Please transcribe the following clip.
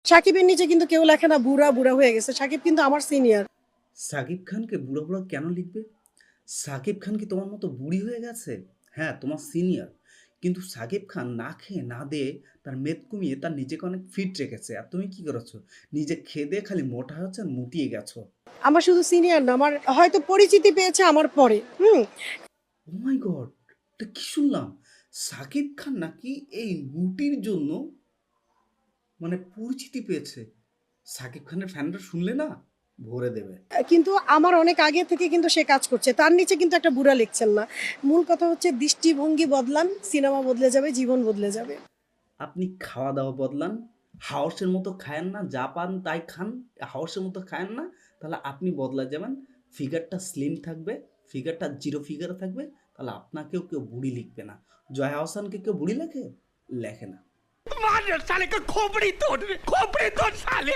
সাকিবের নিচে কিন্তু কেউ লেখে না বুড়া বুড়া হয়ে গেছে, সাকিব কিন্তু আমার সিনিয়র। সাকিব খানকে বুড়ো বুড়ো কেন লিখবে? সাকিব খান কি তোমার মতো বুড়ি হয়ে গেছে? হ্যাঁ, তোমার সিনিয়র, কিন্তু সাকিব খান না খেয়ে না দিয়ে তার মেদ কমিয়ে তার নিজেকে অনেক ফিট রেখেছে। আর তুমি কি করেছো? নিজে খেয়ে দিয়ে খালি মোটা হচ্ছে আর মুটিয়ে গেছো। আমার শুধু সিনিয়র না, আমার হয়তো পরিচিতি পেয়েছে আমার পরে। ও মাই গড, এটা কি শুনলাম? সাকিব খান নাকি এই মুটির জন্য মানে পরিচিতি পেয়েছে? সাকিব খানের ফ্যানরা শুনলে না ভরে দেবে। কিন্তু আমার অনেক আগে থেকে কিন্তু সে কাজ করছে, তার নিচে কিন্তু একটা বুড়া লিখছেন না। মূল কথা হচ্ছে দৃষ্টিভঙ্গি বদলান, সিনেমা বদলে যাবে, জীবন বদলে যাবে। আপনি খাওয়া দাওয়া বদলান, হাউসের মতো খায়েন না, যা পান তাই খান, হাউসের মতো খায়েন না, তাহলে আপনি বদলা যাবেন। ফিগারটা স্লিম থাকবে, ফিগারটা জিরো ফিগারে থাকবে, তাহলে আপনাকেও কেউ বুড়ি লিখবে না। জয়া হোসেনকে কেউ বুড়ি লেখে? লেখে না। मार साले का खोपड़ी तोड़ साले।